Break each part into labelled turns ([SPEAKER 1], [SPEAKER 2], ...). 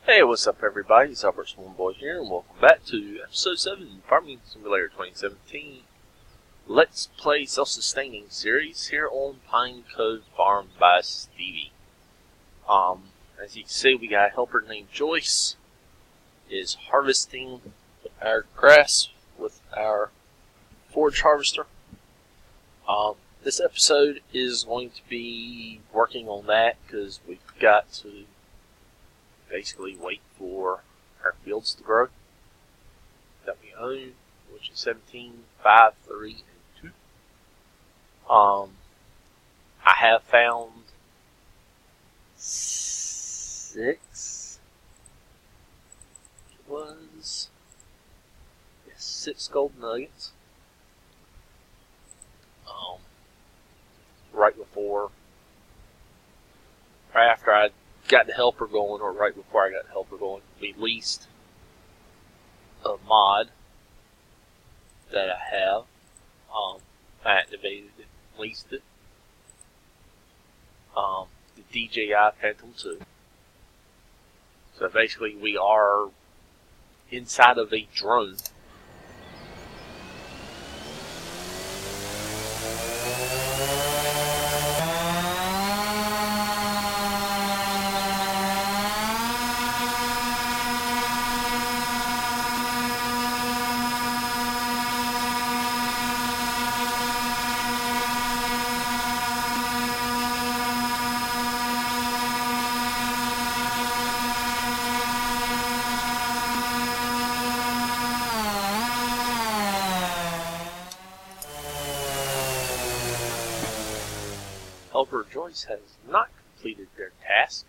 [SPEAKER 1] Hey, what's up everybody? It's Ep.7 here, and welcome back to Episode 7 Farming Simulator 2017 Let's Play Self-Sustaining series here on Pine Cove Farm by Stevie. As you can see, we got a helper named Joyce is harvesting our grass with our forage harvester. This episode is going to be working on that because we've got to basically wait for our fields to grow that we own, which is 17, 5, 3, and 2. I have found 6. It was 6 gold nuggets. Right after I got the helper going, or right before I got the helper going, we leased a mod that I have. I activated it, leased it. The DJI Phantom 2. So basically we are inside of a drone. Helper Joyce has not completed their task.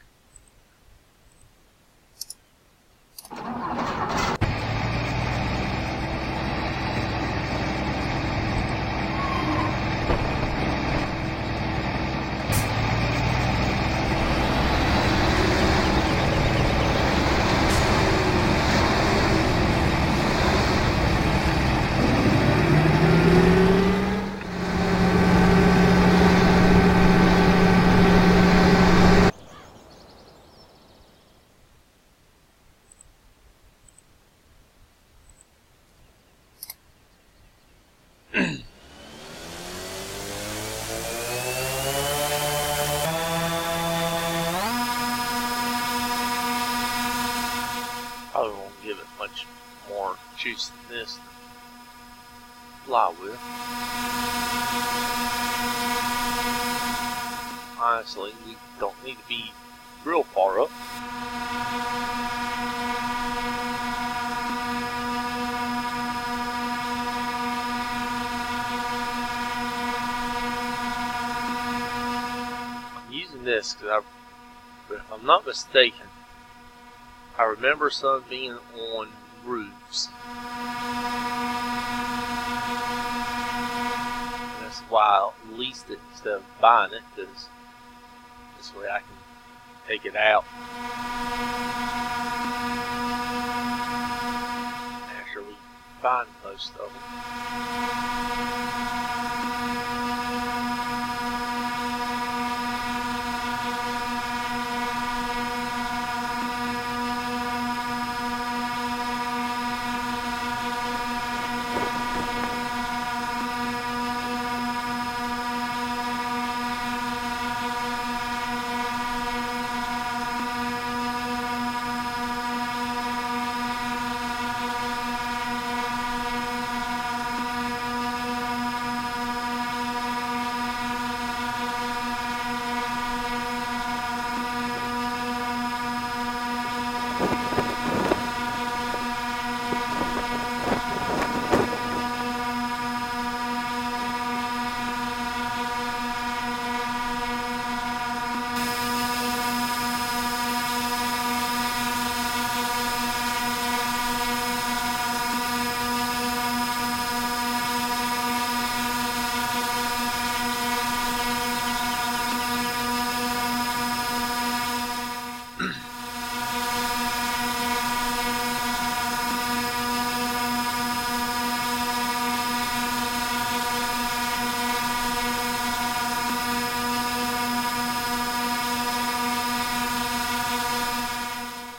[SPEAKER 1] Probably won't give it much more juice than this fly with. Honestly, we don't need to be real far up. I'm using this because if I'm not mistaken, I remember some being on roofs. And that's why I leased it instead of buying it, because this way I can take it out after we find most of them.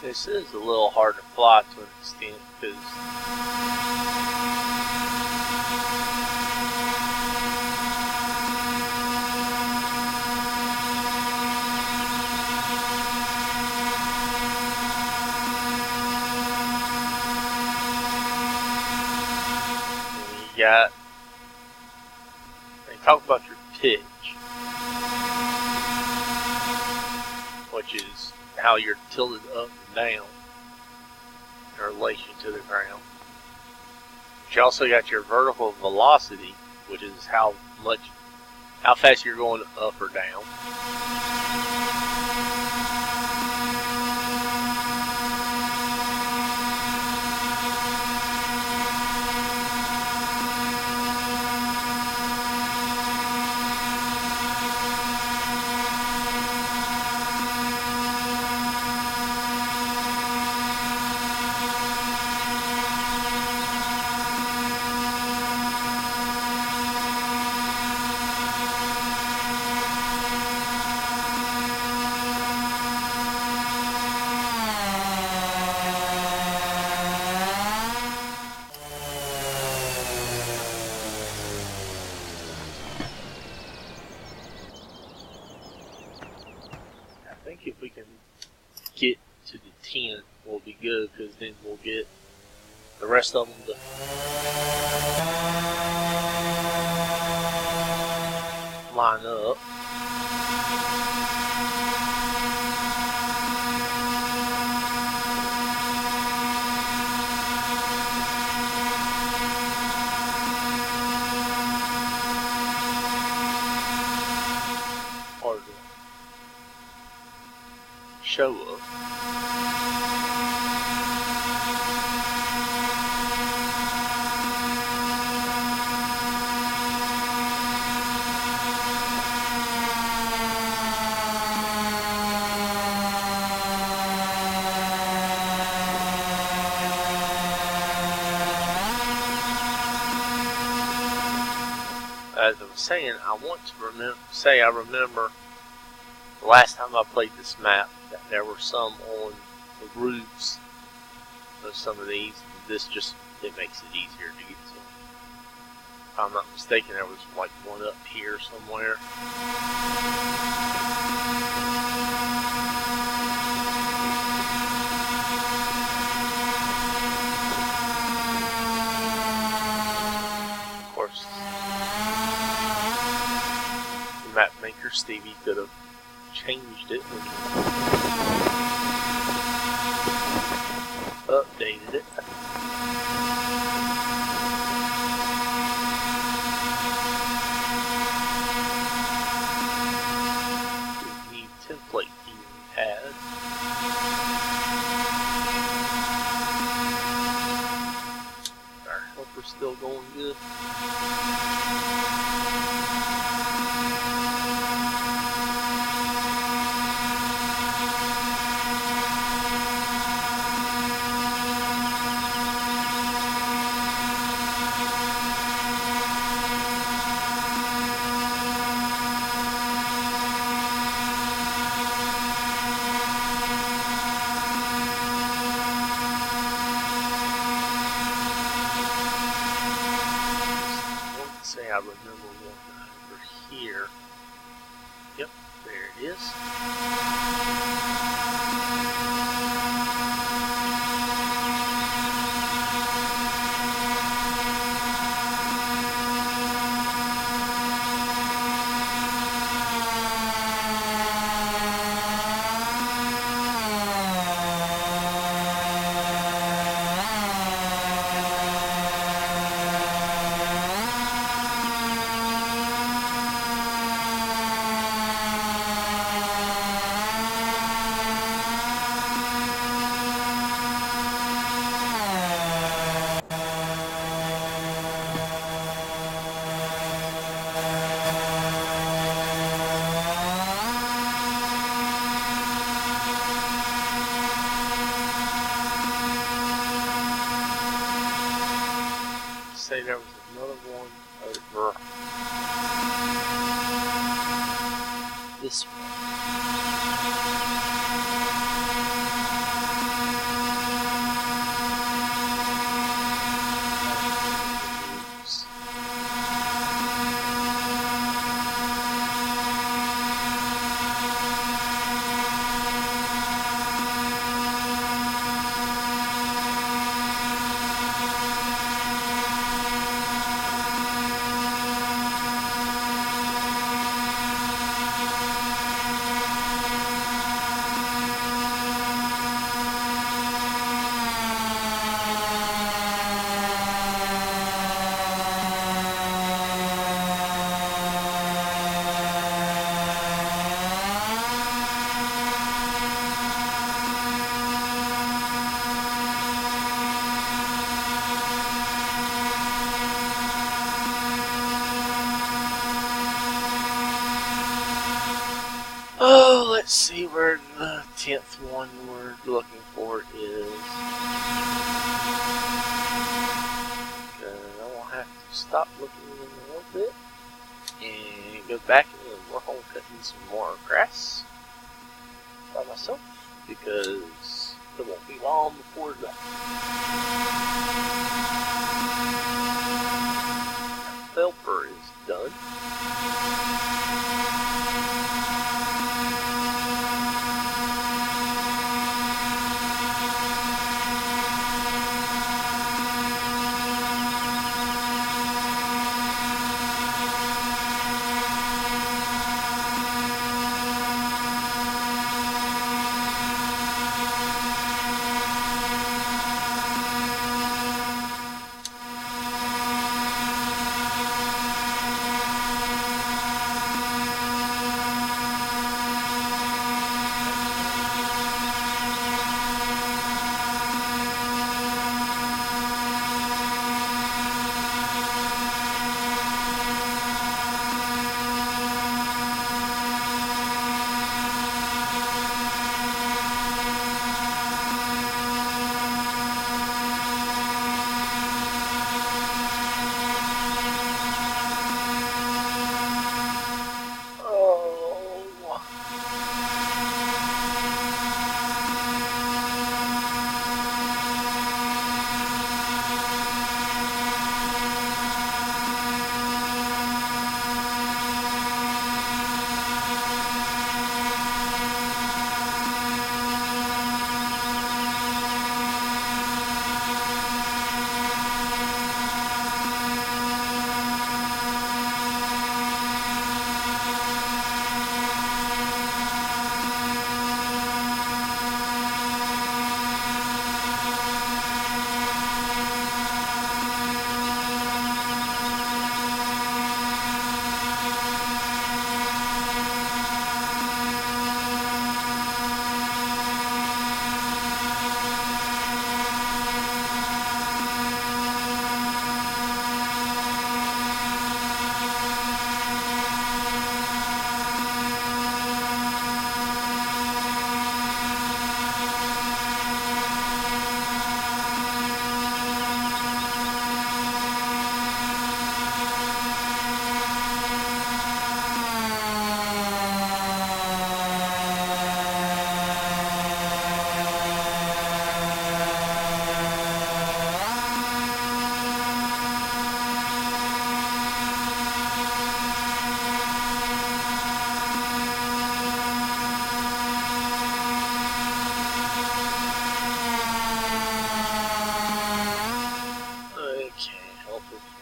[SPEAKER 1] This is a little hard to fly to an extent because they talk about your pitch, which is how you're tilted up and down in relation to the ground. But you also got your vertical velocity, which is how fast you're going up or down. I think if we can get to the 10, we'll be good, because then we'll get the rest of them to line up. Or to show up. As I was saying, I want to I remember the last time I played this map that there were some on the roofs of some of these. This it makes it easier to get to them. If I'm not mistaken, there was like one up here somewhere. Of course, the map maker Stevie could have changed it when he updated it. The template he had. Our helper's still going good. I remember one over here. Yep, there it is. Say there was another one over this one. looking for is, I will have to stop looking in a little bit and go back and work on cutting some more grass by myself, because it won't be long before the felper is done.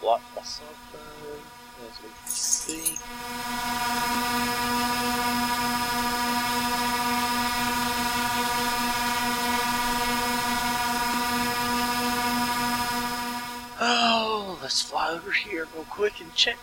[SPEAKER 1] Blocked by something, as we can see. Oh, let's fly over here real quick and check.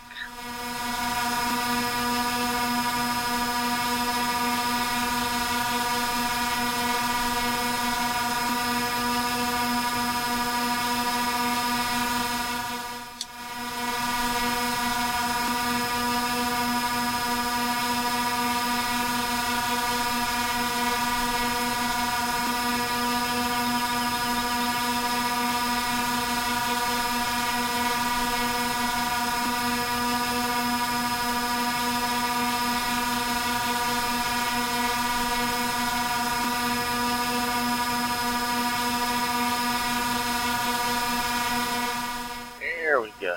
[SPEAKER 1] There we go.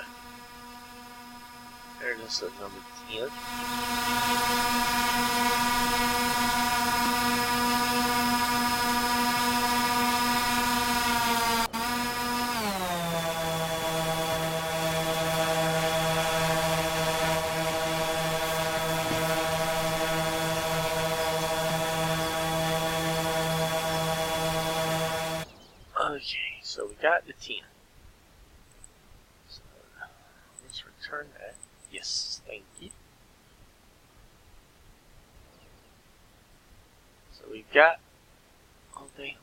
[SPEAKER 1] There it is, at number 10. Okay, so we got the 10. So let's return that. Yes, thank you. So we've got, oh damn.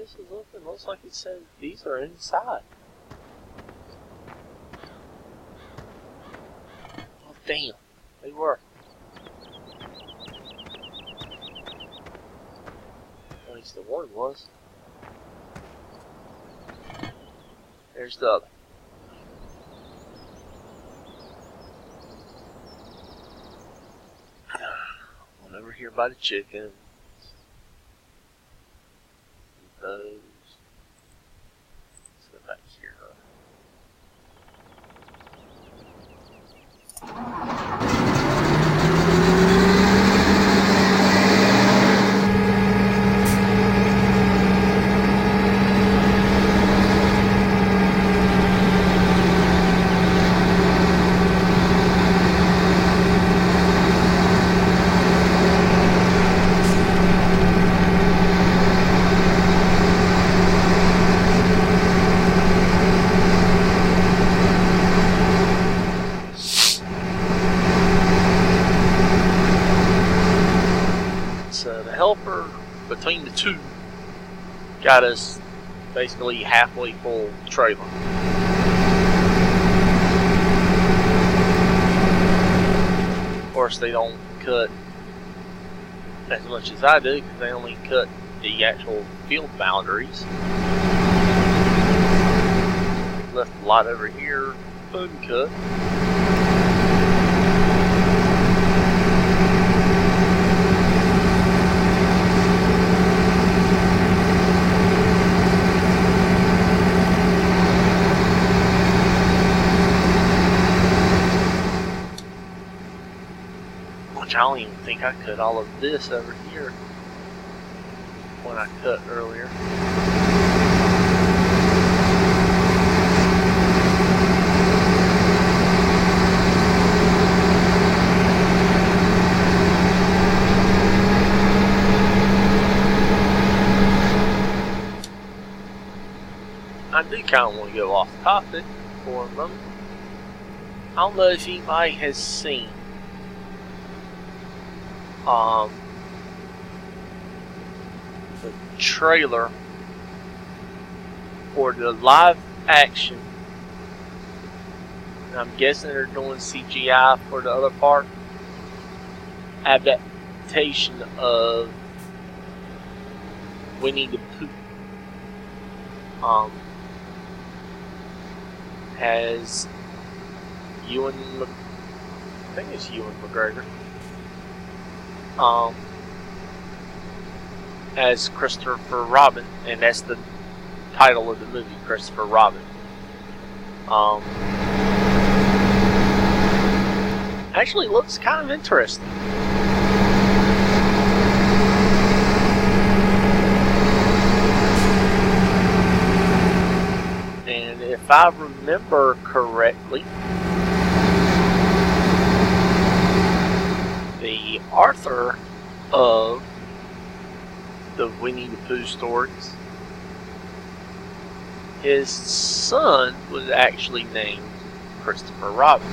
[SPEAKER 1] this is open. Looks like it says these are inside. Oh, damn. They were. At least the one was. There's the other. One over here by the chicken. Those. Let's go back here. So the helper between the two got us basically halfway full trailer. Of course, they don't cut as much as I do because they only cut the actual field boundaries. Left a lot over here uncut. I don't even think I cut all of this over here when I cut earlier. I do kind of want to go off topic for a moment. I don't know if anybody has seen the trailer for the live action. I'm guessing they're doing CGI for the other part. Adaptation of Winnie the Pooh. Has I think it's Ewan McGregor. As Christopher Robin, and that's the title of the movie, Christopher Robin. Actually looks kind of interesting. And if I remember correctly, the author of the Winnie the Pooh stories, his son was actually named Christopher Robin.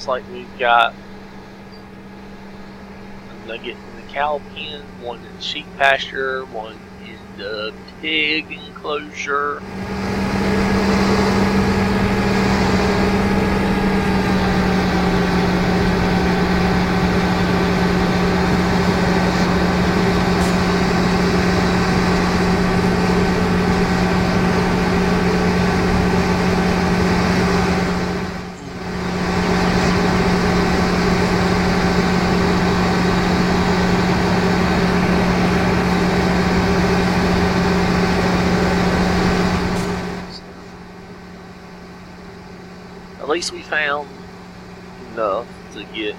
[SPEAKER 1] Like we've got a nugget in the cow pen, one in the sheep pasture, one in the pig enclosure. at least we found enough to get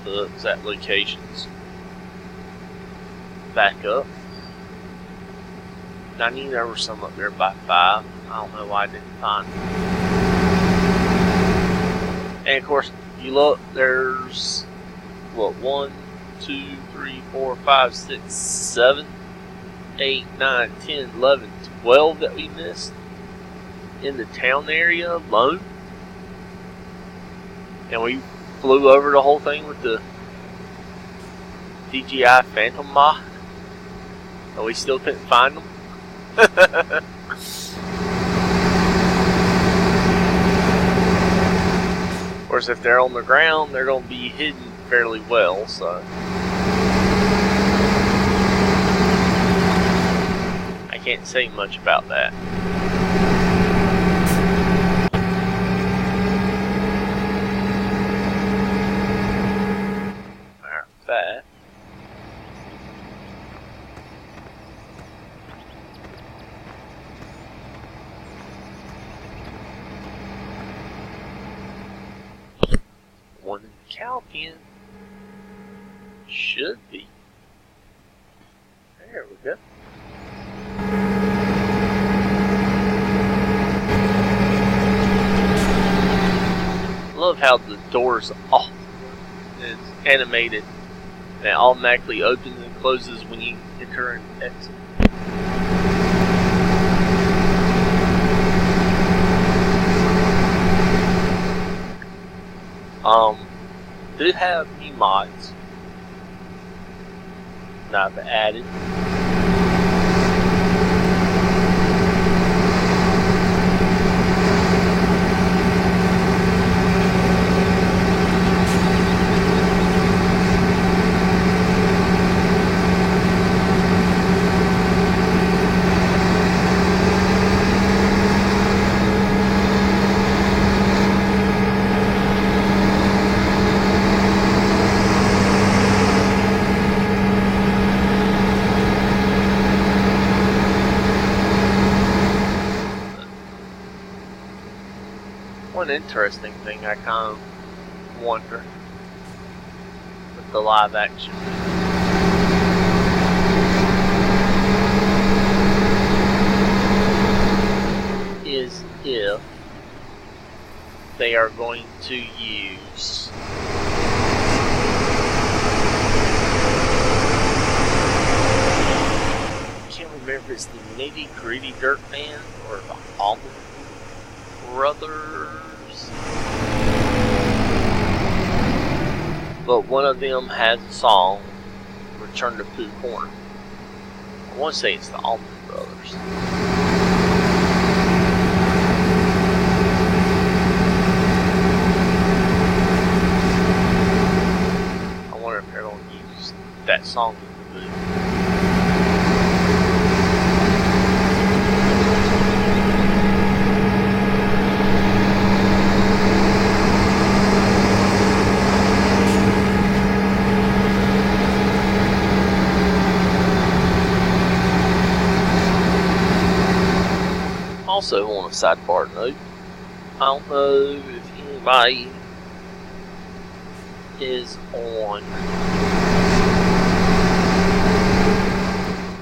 [SPEAKER 1] the exact locations back up. I knew there were some up there by 5. I don't know why I didn't find them. And of course, you look, there's what, 1, 2, 3, 4, 5, 6, 7, 8, 9, 10, 11, 12 that we missed in the town area alone. And we flew over the whole thing with the DJI Phantom mod, and we still couldn't find them. Of course, if they're on the ground, they're going to be hidden fairly well, so I can't say much about that. Matter of fact, one in the cow pen should be. There we go. Love how the doors off is animated and it automatically opens and closes when you enter and exit. Do have new mods that I've added. One interesting thing I kind of wonder with the live action is if they are going to use I can't remember if it's the Nitty Gritty Dirt Band or the Almond Brothers, but one of them has a song, Return to Pooh Corner. I want to say it's the Almond Brothers. I wonder if they're going to use that song in the movie. Also, on a sidebar note, I don't know if anybody is on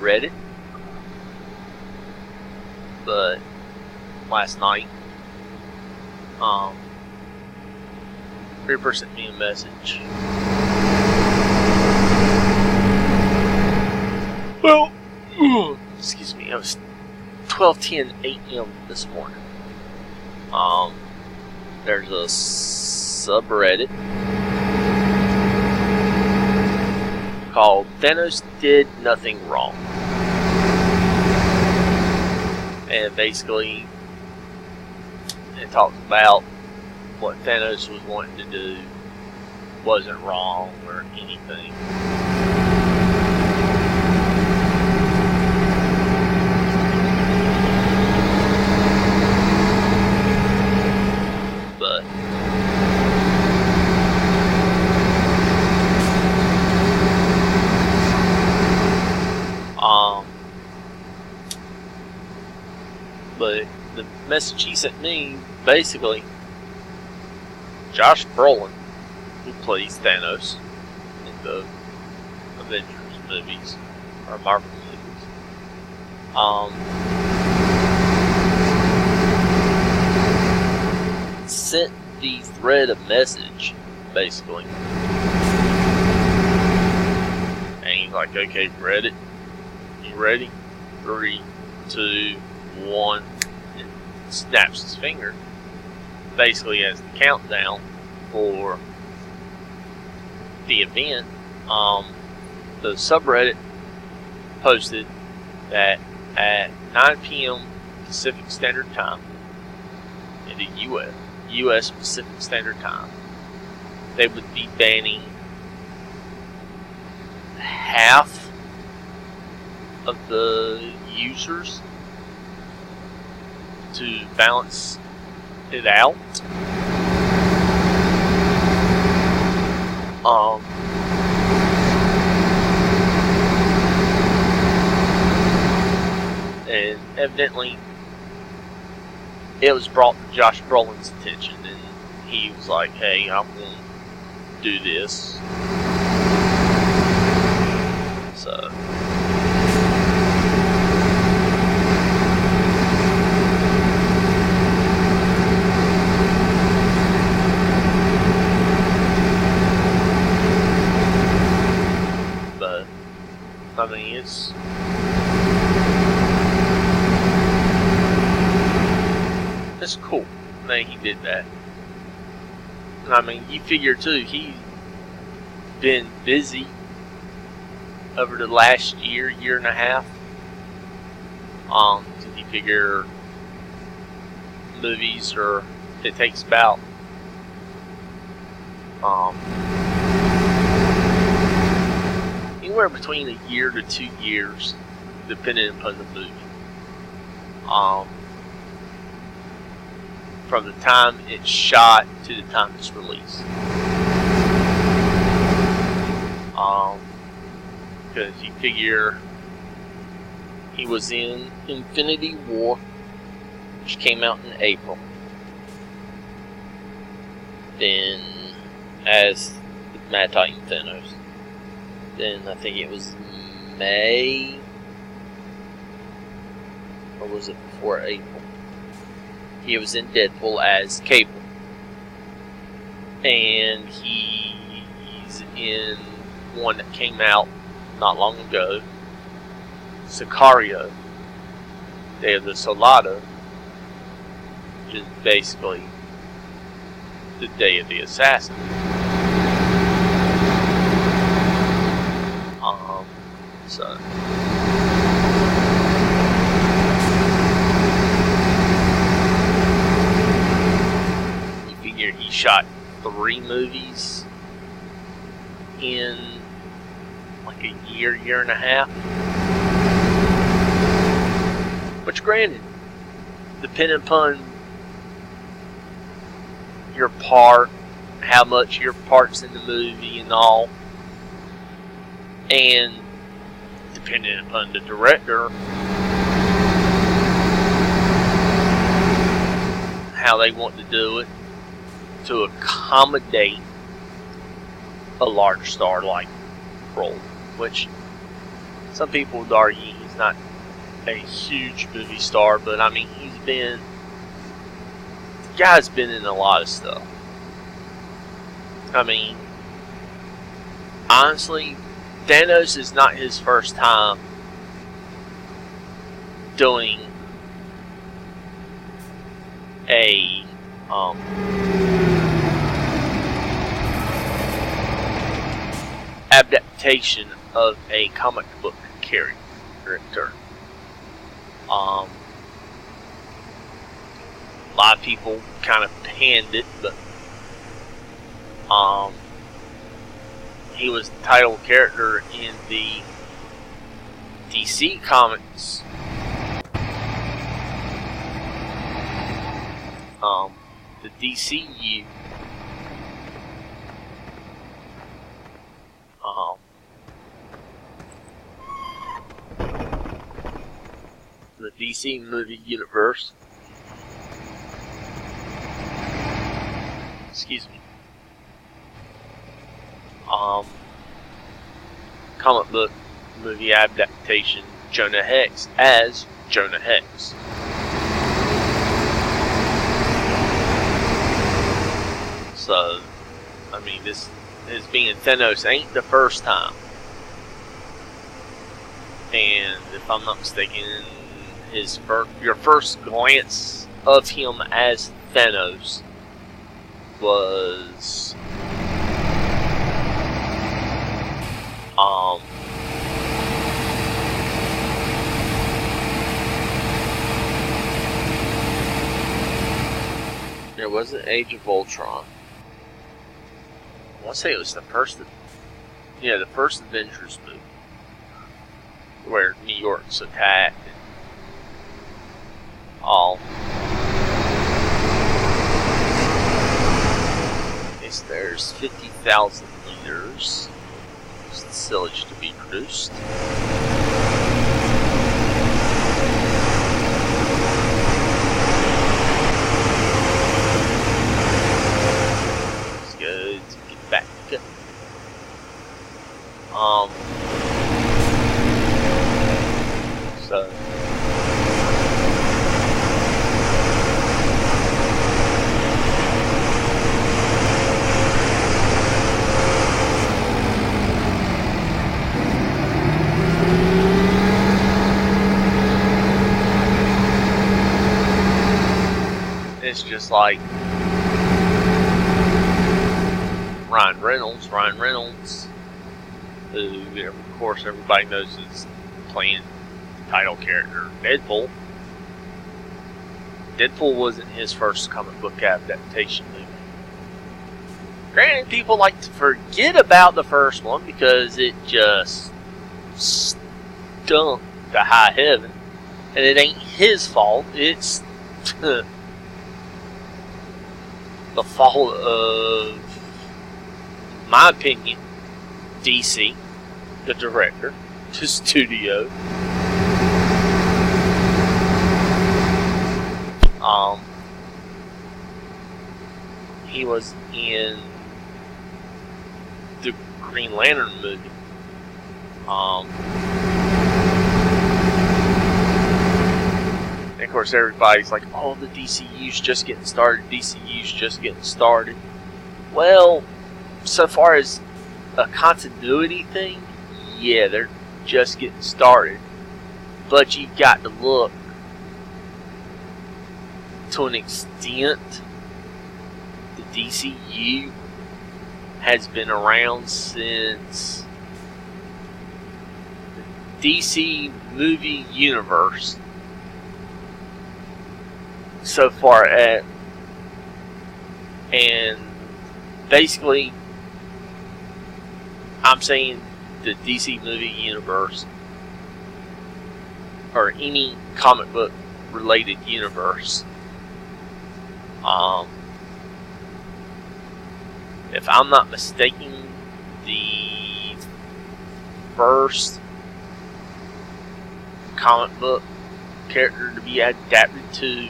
[SPEAKER 1] Reddit, but last night, Ripper sent me a message. Well, excuse me, I was 12:10 a.m. this morning. There's a subreddit called Thanos Did Nothing Wrong. And basically it talks about what Thanos was wanting to do wasn't wrong or anything. But the message he sent me basically Josh Brolin, who plays Thanos in the Avengers movies, or Marvel movies. Sent the thread a message, basically. And he's like, okay, Reddit, you ready? 3, 2, 1, and snaps his finger. Basically as the countdown for the event. The subreddit posted that at 9 p.m. Pacific Standard Time in the U.S. Pacific Standard Time, they would be banning half of the users to balance it out. And evidently it was brought to Josh Brolin's attention, and he was like, hey, I'm going to do this. So I mean, it's cool that he did that. And I mean, you figure too, he's been busy over the last year and a half. So you figure movies it takes about anywhere between a year to 2 years, depending upon the movie. From the time it's shot to the time it's released. Because you figure he was in Infinity War, which came out in April. Then, as the Mad Titan Thanos. Then I think it was May, or was it before April? He was in Deadpool as Cable, and he's in one that came out not long ago, Sicario, Day of the Soldado, which is basically the Day of the Assassin. So you figure he shot 3 movies in like a year and a half. Which, granted, depending upon your part, how much your part's in the movie and all, and depending upon the director, how they want to do it to accommodate a large star like Brolin, which some people would argue he's not a huge movie star, but I mean, the guy's been in a lot of stuff. I mean, honestly, Thanos is not his first time doing a adaptation of a comic book character. A lot of people kind of panned it, but he was the title character in the DC Comics the DCU the DC movie universe. Excuse me. comic book movie adaptation Jonah Hex as Jonah Hex. So, I mean, this being Thanos ain't the first time. And if I'm not mistaken, your first glance of him as Thanos was it wasn't Age of Ultron. I want to say it was the first Avengers movie, where New York's attacked and all. There's 50,000 liters of silage to be produced. Let's go to get back. So. It's just like Ryan Reynolds, who, of course, everybody knows is playing the title character, Deadpool. Deadpool wasn't his first comic book adaptation movie. Granted, people like to forget about the first one because it just stunk to high heaven. And it ain't his fault, it's the fault of, in my opinion, DC, the director, the studio. He was in the Green Lantern movie. And of course, everybody's like, "Oh, the DCU's just getting started. DCU's just getting started." Well, so far as a continuity thing, yeah, they're just getting started. But you got to look to an extent. The DCU has been around since the DC movie universe. So far at, and basically, I'm saying the DC movie universe, or any comic book related universe. If I'm not mistaken, the first comic book character to be adapted to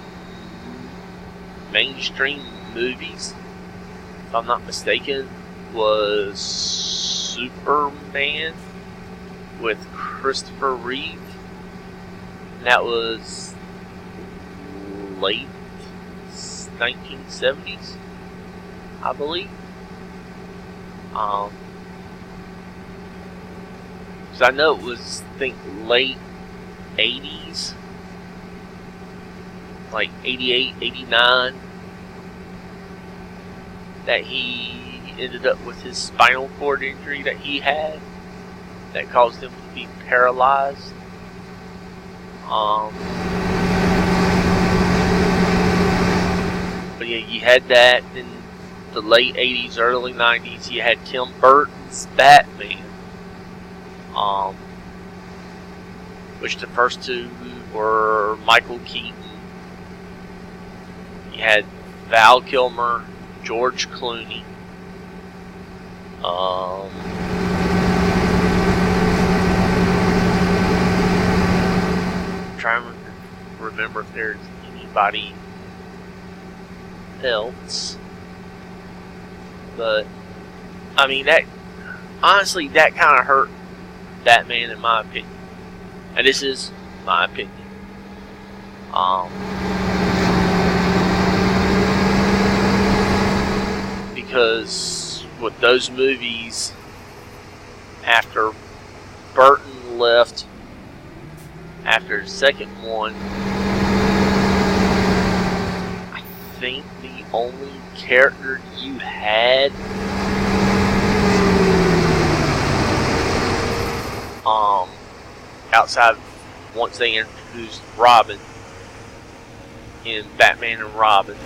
[SPEAKER 1] mainstream movies, if I'm not mistaken, was Superman with Christopher Reeve. And that was late 1970s, I believe. So I know it was, I think, late 80s, like 88, 89, that he ended up with his spinal cord injury that he had that caused him to be paralyzed. But yeah, you had that in the late 80s, early 90s. You had Tim Burton's Batman, which the first two were Michael Keaton. You had Val Kilmer, George Clooney. I'm trying to remember if there's anybody else. But, I mean, that, honestly, that kind of hurt Batman, in my opinion. And this is my opinion. Because with those movies, after Burton left, after the second one, I think the only character you had outside once they introduced Robin in Batman and Robin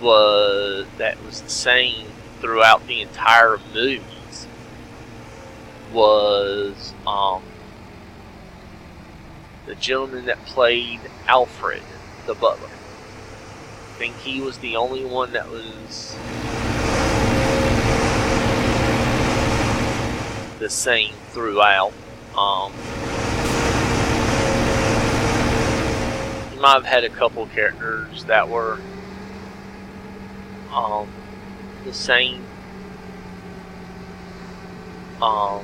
[SPEAKER 1] was the same throughout the entire movies was the gentleman that played Alfred, the butler. I think he was the only one that was the same throughout. You might have had a couple characters that were the same. I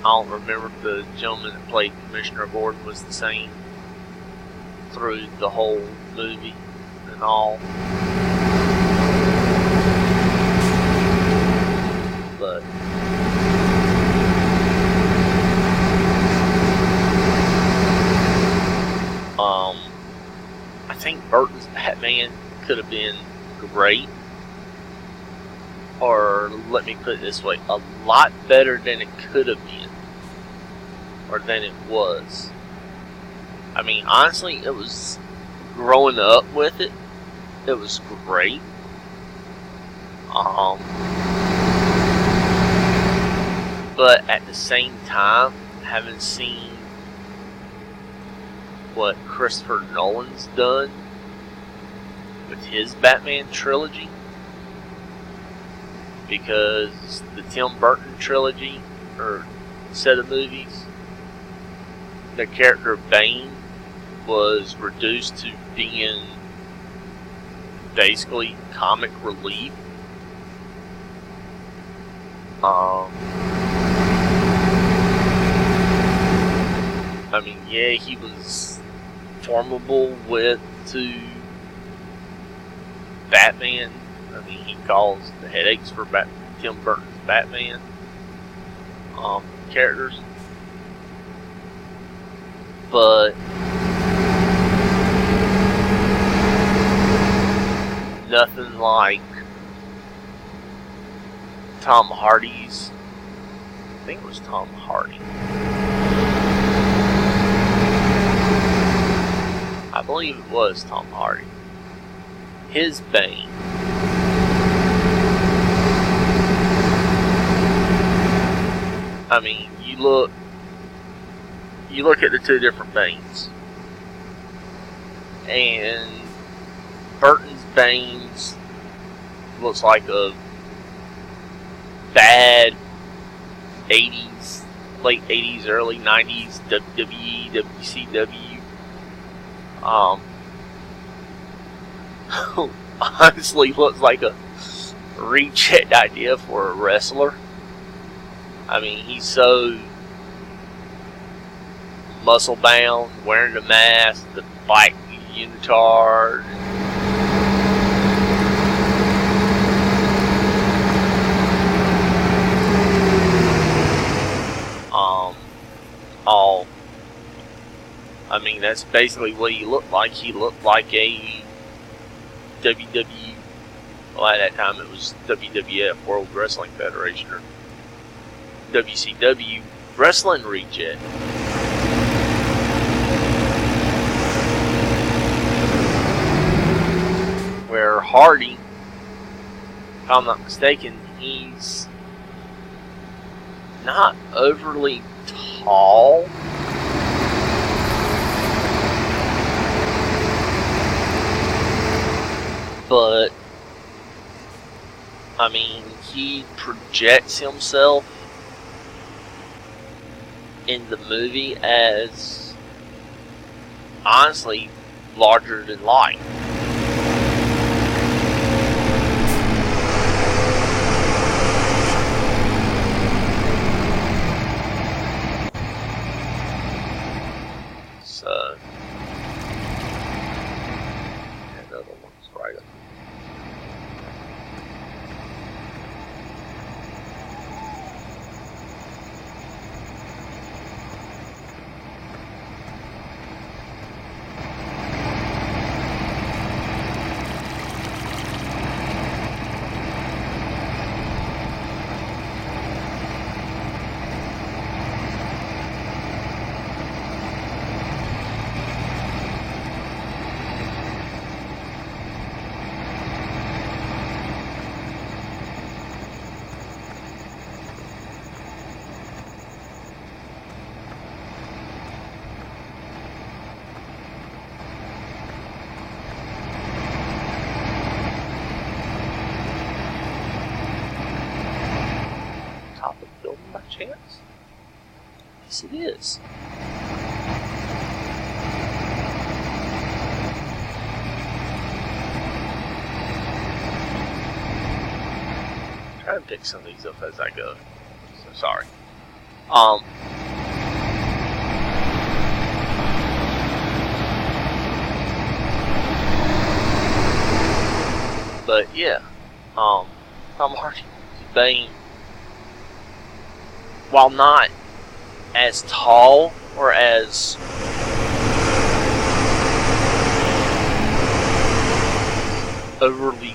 [SPEAKER 1] don't remember if the gentleman that played Commissioner Gordon was the same through the whole movie and all. But I think Burton's Batman could have been great. Or let me put it this way, a lot better than it could have been. Or than it was. I mean, honestly, it was growing up with it. It was great. But at the same time, having seen what Christopher Nolan's done with his Batman trilogy, because the Tim Burton trilogy, or set of movies, the character of Bane was reduced to being basically comic relief. I mean, yeah, he was formidable to Batman. I mean, he caused the headaches for Tim Burton's Batman characters. But nothing like Tom Hardy's. I think it was Tom Hardy. I believe it was Tom Hardy. His Bane. I mean, you look at the two different Banes, and Burton's Banes looks like a bad 80s, late 80s, early 90s WWE, WCW. Honestly, looks like a reject idea for a wrestler. I mean, he's so muscle bound, wearing the mask, the black unitard. I mean, that's basically what he looked like. He looked like a WWE, well, at that time it was WWF, World Wrestling Federation, or WCW wrestling reject. Where Hardy, if I'm not mistaken, he's not overly tall. But, I mean, he projects himself in the movie as, honestly, larger than life. other one's right up. Top of the building by chance? Yes, it is. Try to pick some of these up as I go. So sorry. But yeah, Tom Hardy Bane, while not as tall or as overly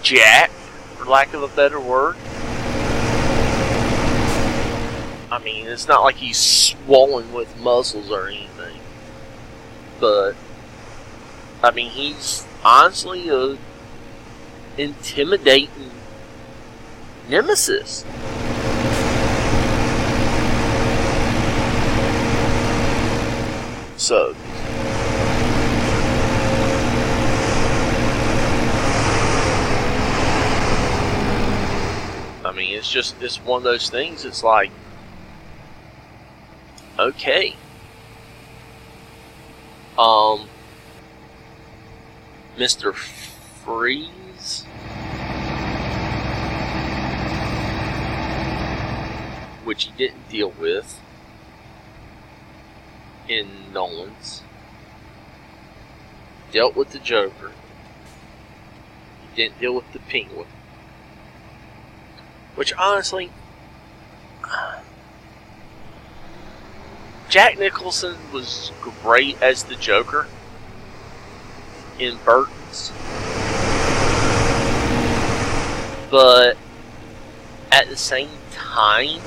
[SPEAKER 1] jacked, for lack of a better word. I mean, it's not like he's swollen with muscles or anything. But, I mean, he's honestly a intimidating nemesis. So, I mean, it's one of those things. It's like, okay, Mr. Freeze, which he didn't deal with in Nolan's. Dealt with the Joker. He didn't deal with the Penguin. Which honestly, Jack Nicholson was great as the Joker in Burton's. But at the same time,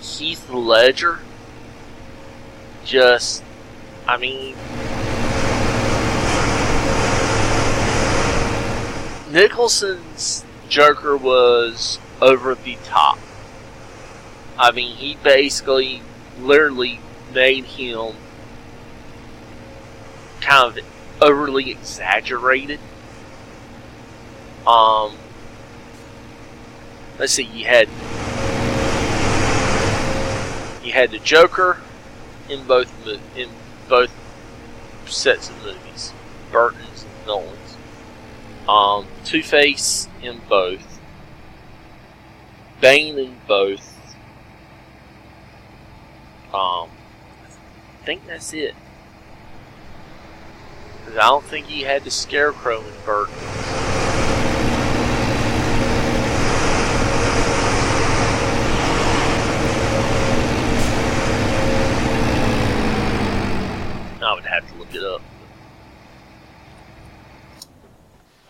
[SPEAKER 1] Heath Ledger just, I mean, Nicholson's Joker was over the top. I mean, he basically, literally made him kind of overly exaggerated. Let's see, you had the Joker in both sets of movies, Burton's and Nolan's. Two-Face in both, Bane in both. I think that's it. 'Cause I don't think he had the Scarecrow in Burton. I would have to look it up.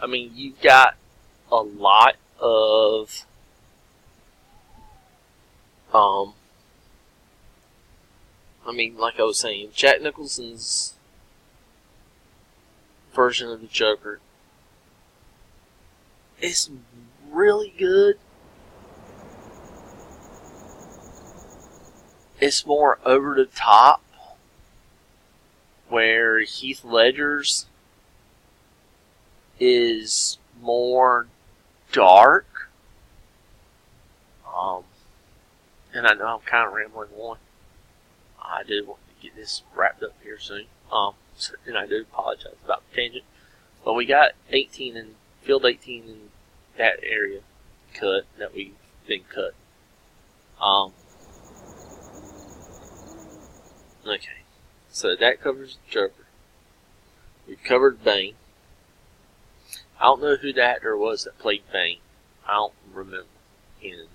[SPEAKER 1] I mean, you've got a lot of I mean, like I was saying, Jack Nicholson's version of the Joker is really good. It's more over the top, where Heath Ledger's is more dark. And I know I'm kind of rambling on. I do want to get this wrapped up here soon. And I do apologize about the tangent. But we got 18 in field 18 in that area cut that we've been cut. Okay. So that covers Joker. We've covered Bane. I don't know who the actor was that played Bane. I don't remember in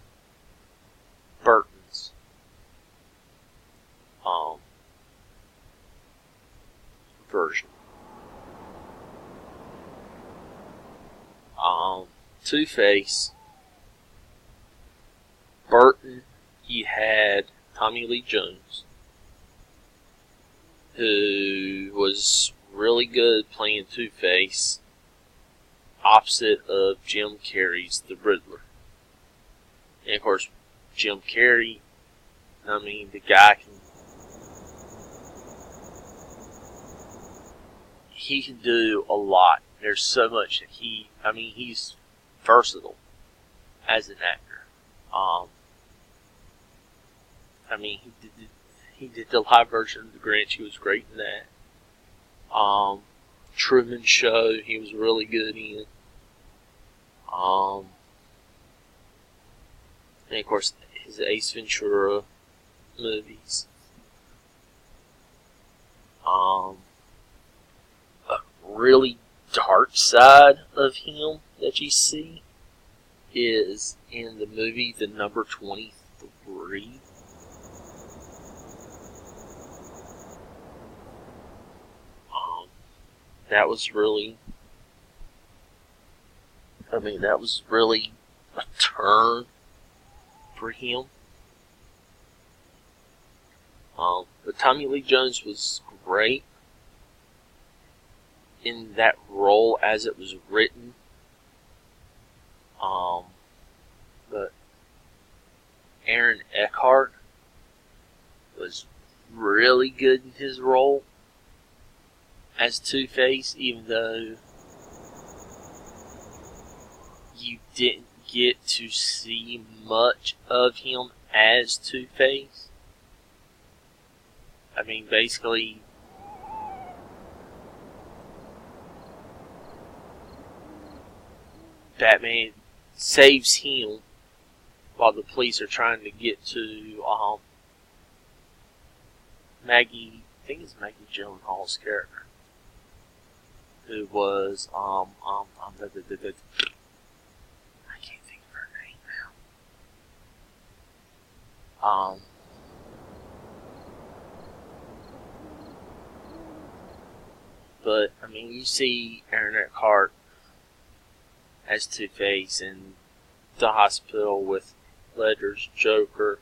[SPEAKER 1] Burton's version. Two-Face. Burton, he had Tommy Lee Jones, who was really good playing Two-Face, opposite of Jim Carrey's The Riddler. And of course, Jim Carrey, I mean, the guy he can do a lot. There's so much that he's versatile as an actor. He did the live version of The Grinch. He was great in that. Truman Show, he was really good in. And of course, his Ace Ventura movies. A really dark side of him that you see is in the movie The Number 23. That was really a turn for him. But Tommy Lee Jones was great in that role as it was written. But Aaron Eckhart was really good in his role as Two-Face, even though you didn't get to see much of him as Two-Face. I mean, basically, Batman saves him while the police are trying to get to Maggie, I think it's Maggie Gyllenhaal's character, who was I can't think of her name now. But I mean, you see Aaron Eckhart as Two-Face in the hospital with Ledger's Joker.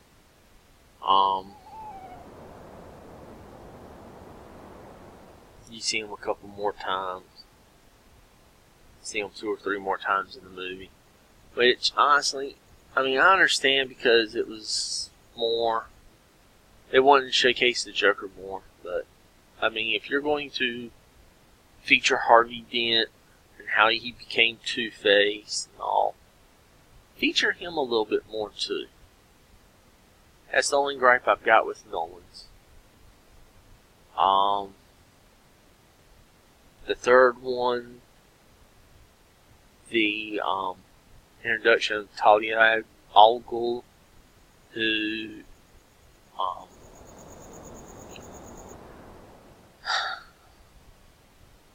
[SPEAKER 1] You see him a couple more times. See him 2 or 3 more times in the movie. Which, honestly, I mean, I understand because it was more... They wanted to showcase the Joker more. But, I mean, if you're going to feature Harvey Dent and how he became Two-Face and all, feature him a little bit more, too. That's the only gripe I've got with Nolan's. The third one, the introduction of Talia al Ghul, who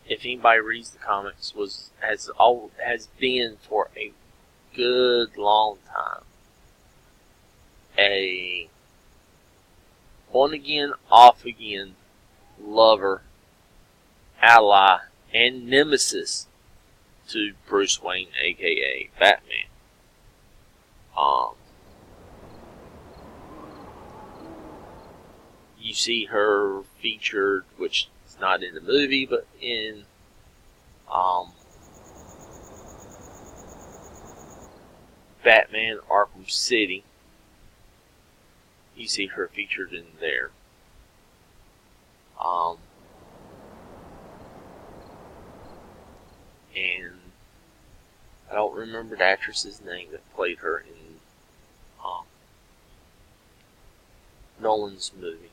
[SPEAKER 1] if anybody reads the comics, has been for a good long time a on again, off again lover, ally, and nemesis to Bruce Wayne, aka Batman. You see her featured, which is not in the movie, but in Batman Arkham City. You see her featured in there. And I don't remember the actress's name that played her in Nolan's movie,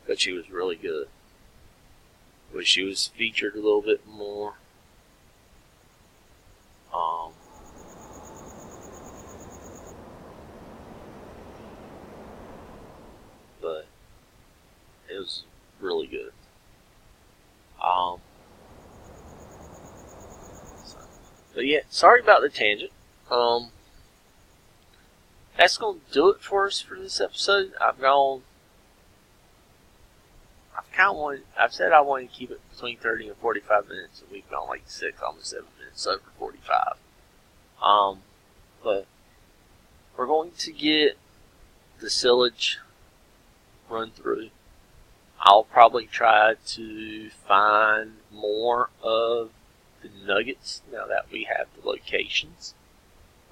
[SPEAKER 1] but she was really good. But she was featured a little bit more. But it was really good. But yeah, sorry about the tangent. That's going to do it for us for this episode. I've said I wanted to keep it between 30 and 45 minutes, and we've gone like 6, almost 7 minutes over 45. But we're going to get the silage run through. I'll probably try to find more of the nuggets now that we have the locations.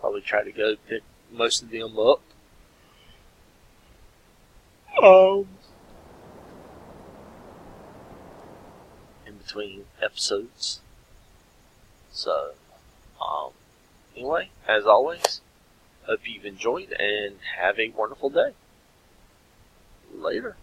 [SPEAKER 1] Probably try to go pick most of them up. In between episodes. So, anyway, as always, hope you've enjoyed and have a wonderful day. Later.